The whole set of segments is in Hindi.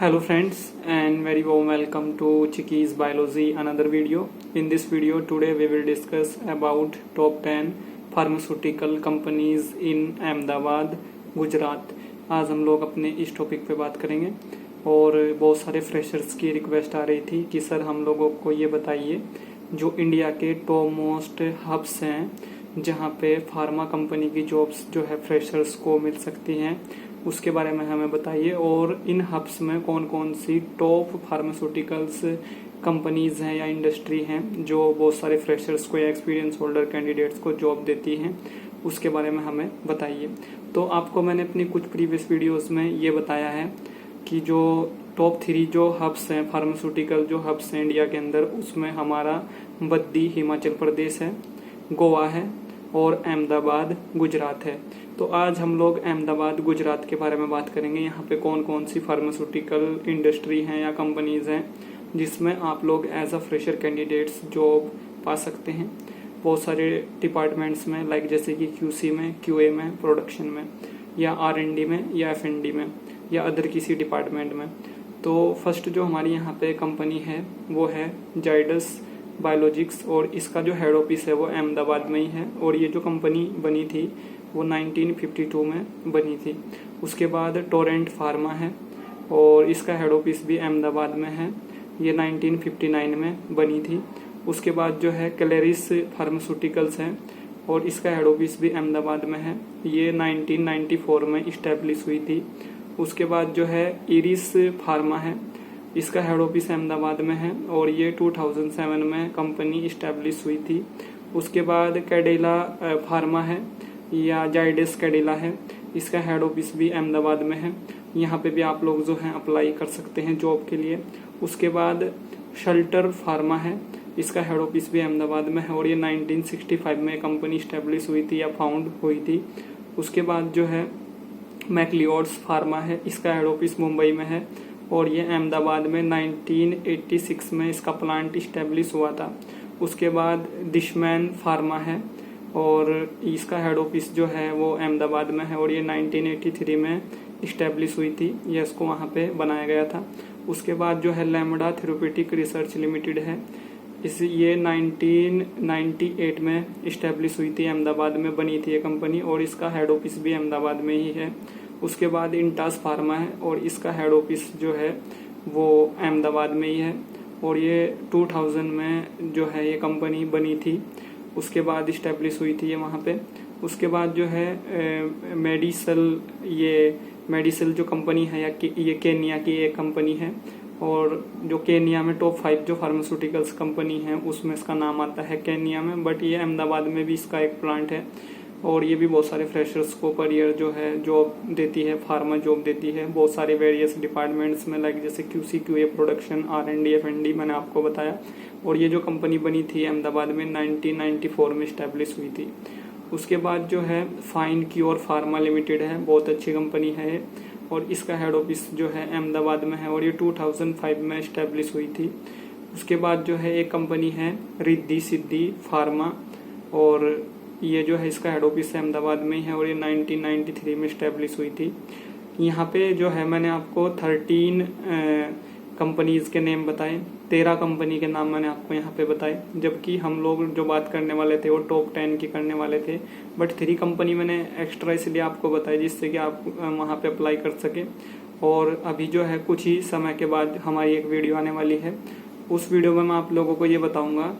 Hello friends and very warm welcome to Chicky's Biology another video. In this video today we will discuss about top 10 pharmaceutical companies in Ahmedabad, Gujarat. आज हम लोग अपने इस टॉपिक पे बात करेंगे और बहुत सारे फ्रेशर्स की रिक्वेस्ट आ रही थी कि सर हम लोगों को ये बताइए जो इंडिया के टॉप मोस्ट हब्स हैं जहाँ पे फार्मा कंपनी की जॉब्स जो है फ्रेशर्स को मिल सकती हैं उसके बारे में हमें बताइए और इन हब्स में कौन कौन सी टॉप फार्मास्यूटिकल्स कंपनीज हैं या इंडस्ट्री हैं जो बहुत सारे फ्रेशर्स को या एक्सपीरियंस होल्डर कैंडिडेट्स को जॉब देती हैं उसके बारे में हमें बताइए। तो आपको मैंने अपनी कुछ प्रीवियस वीडियोस में ये बताया है कि जो टॉप 3 जो हब्स हैं फार्मास्यूटिकल जो हब्स हैं इंडिया के अंदर उसमें हमारा बद्दी हिमाचल प्रदेश है, गोवा है और अहमदाबाद गुजरात है। तो आज हम लोग अहमदाबाद गुजरात के बारे में बात करेंगे। यहाँ पे कौन कौन सी फार्मास्यूटिकल इंडस्ट्री हैं या कंपनीज हैं जिसमें आप लोग as a fresher candidates job पा सकते हैं बहुत सारे डिपार्टमेंट्स में, लाइक जैसे कि QC में, QA में, प्रोडक्शन में या R&D में या F&D में या अदर किसी डिपार्टमेंट में। तो फर्स्ट जो हमारी यहाँ पे कंपनी है वो है जाइडस बायोलॉजिक्स और इसका जो हेड ऑफिस है वो अहमदाबाद में ही है और ये जो कंपनी बनी थी वो 1952 में बनी थी। उसके बाद टोरेंट फार्मा है और इसका हेड ऑफिस भी अहमदाबाद में है, ये 1959 में बनी थी। उसके बाद जो है क्लेरिस फार्मास्यूटिकल्स है और इसका हेड ऑफिस भी अहमदाबाद में है, ये 1994 में इस्टेब्लिश हुई थी। उसके बाद जो है इरिस फार्मा है, इसका हेड ऑफिस अहमदाबाद में है और ये 2007 में कंपनी इस्टेब्लिश हुई थी। उसके बाद कैडिला फार्मा है या जाइडस कैडिला है, इसका हेड ऑफिस भी अहमदाबाद में है, यहाँ पे भी आप लोग जो हैं अप्लाई कर सकते हैं जॉब के लिए। उसके बाद शल्टर फार्मा है, इसका हेड ऑफिस भी अहमदाबाद में है और ये 1965 में कंपनी इस्टेब्लिश हुई थी या फाउंड हुई थी। उसके बाद जो है मैक्लियोड्स फार्मा है, इसका हेड ऑफिस मुंबई में है और ये अहमदाबाद में 1986 में इसका प्लांट इस्टेब्लिश हुआ था। उसके बाद डिशमैन फार्मा है और इसका हेड ऑफिस जो है वो अहमदाबाद में है और ये 1983 में इस्टेब्लिश हुई थी, ये इसको वहाँ पे बनाया गया था। उसके बाद जो है लैम्बडा थेरेप्यूटिक रिसर्च लिमिटेड है, ये 1998 में इस्टेब्लिश हुई थी, अहमदाबाद में बनी थी ये कंपनी और इसका हेड ऑफिस भी अहमदाबाद में ही है। उसके बाद इंटास फार्मा है और इसका हेड ऑफिस जो है वो अहमदाबाद में ही है और ये 2000 में जो है ये कंपनी बनी थी, उसके बाद इस्टेब्लिश हुई थी ये वहाँ पे। उसके बाद जो है मेडिसल जो कंपनी है या ये केनिया की एक कंपनी है और जो केनिया में टॉप 5 जो फार्मास्यूटिकल्स कंपनी है उसमें इसका नाम आता है केनिया में, बट ये अहमदाबाद में भी इसका एक प्लांट है और ये भी बहुत सारे फ्रेशर्स को पर ईयर जो है जॉब देती है, फार्मा जॉब देती है बहुत सारे वेरियस डिपार्टमेंट्स में, लाइक जैसे QC QA production R&D F&D मैंने आपको बताया। और ये जो कंपनी बनी थी अहमदाबाद में 1994 में इस्टेब्लिश हुई थी। उसके बाद जो है फाइन क्योर फार्मा लिमिटेड है, बहुत अच्छी कंपनी है और इसका हेड ऑफिस जो है अहमदाबाद में है और ये 2005 में इस्टेब्लिश हुई थी। उसके बाद जो है एक कंपनी है रिद्धि सिद्धि फार्मा और ये जो है इसका हेड ऑफिस अहमदाबाद में ही है और ये 1993 में इस्टेब्लिश हुई थी। यहाँ पे जो है मैंने आपको 13 कंपनीज के नेम बताए, 13 कंपनी के नाम मैंने आपको यहाँ पे बताए, जबकि हम लोग जो बात करने वाले थे वो टॉप 10 की करने वाले थे, बट 3 कंपनी मैंने एक्स्ट्रा इसलिए आपको बताई जिससे कि आप वहाँ पे अप्लाई कर सके। और अभी जो है कुछ ही समय के बाद हमारी एक वीडियो आने वाली है, उस वीडियो में मैं आप लोगों को ये बताऊँगा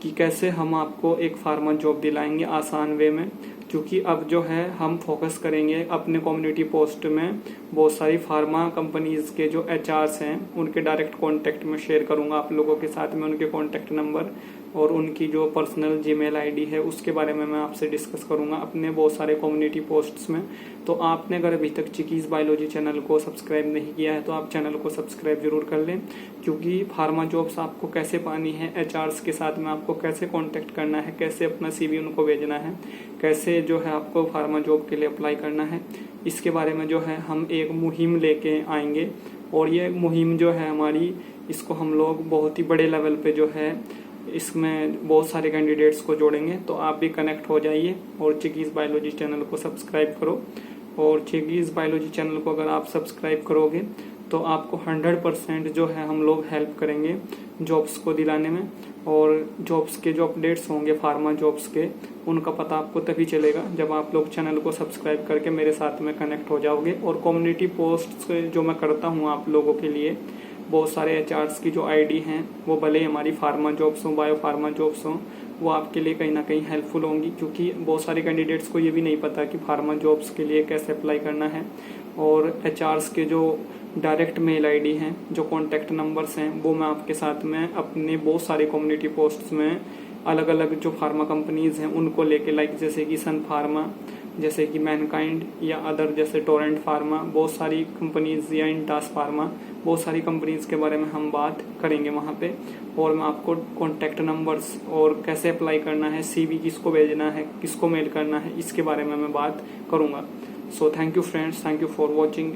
कि कैसे हम आपको एक फार्मा जॉब दिलाएंगे आसान वे में, क्योंकि अब जो है हम फोकस करेंगे अपने कम्युनिटी पोस्ट में बहुत सारी फार्मा कंपनीज के जो HRs हैं उनके डायरेक्ट कांटेक्ट में शेयर करूंगा आप लोगों के साथ में उनके कांटेक्ट नंबर और उनकी जो पर्सनल जीमेल आईडी है उसके बारे में मैं आपसे डिस्कस करूंगा अपने बहुत सारे कम्युनिटी पोस्ट्स में। तो आपने अगर अभी तक चिकीज बायोलॉजी चैनल को सब्सक्राइब नहीं किया है तो आप चैनल को सब्सक्राइब जरूर कर लें, क्योंकि फार्मा जॉब्स आपको कैसे पानी है, HRs के साथ में आपको कैसे कॉन्टेक्ट करना है, कैसे अपना CV उनको भेजना है, कैसे जो है आपको फार्मा जॉब के लिए अप्लाई करना है, इसके बारे में जो है हम एक मुहिम लेके आएंगे और ये मुहिम जो है हमारी, इसको हम लोग बहुत ही बड़े लेवल पे जो है इसमें बहुत सारे कैंडिडेट्स को जोड़ेंगे। तो आप भी कनेक्ट हो जाइए और चिकीज बायोलॉजी चैनल को सब्सक्राइब करो और चिकीज बायोलॉजी चैनल को अगर आप सब्सक्राइब करोगे तो आपको 100% जो है हम लोग हेल्प करेंगे जॉब्स को दिलाने में। और जॉब्स के जो अपडेट्स होंगे फार्मा जॉब्स के, उनका पता आपको तभी चलेगा जब आप लोग चैनल को सब्सक्राइब करके मेरे साथ में कनेक्ट हो जाओगे। और कम्युनिटी पोस्ट्स जो मैं करता हूँ आप लोगों के लिए, बहुत सारे एचआर्स की जो आईडी हैं वो भले ही हमारी फार्मा जॉब्स हों, बायो फार्मा जॉब्स हों, वो आपके लिए कहीं ना कहीं हेल्पफुल होंगी, क्योंकि बहुत सारे कैंडिडेट्स को ये भी नहीं पता कि फार्मा जॉब्स के लिए कैसे अप्लाई करना है। और एचआर्स के जो डायरेक्ट मेल आईडी हैं, जो कॉन्टैक्ट नंबर्स हैं, वो मैं आपके साथ में अपने बहुत सारे कम्युनिटी पोस्ट्स में अलग अलग जो फार्मा कंपनीज हैं उनको लेके, लाइक जैसे कि सन फार्मा, जैसे कि मैनकाइंड या अदर जैसे टोरेंट फार्मा, बहुत सारी कंपनीज या इंटास फार्मा, बहुत सारी कंपनीज के बारे में हम बात करेंगे वहाँ पे। और मैं आपको कॉन्टैक्ट नंबर्स और कैसे अप्लाई करना है, सीवी किसको भेजना है, किसको मेल करना है, इसके बारे में मैं बात करूँगा। So thank you friends, thank you for watching.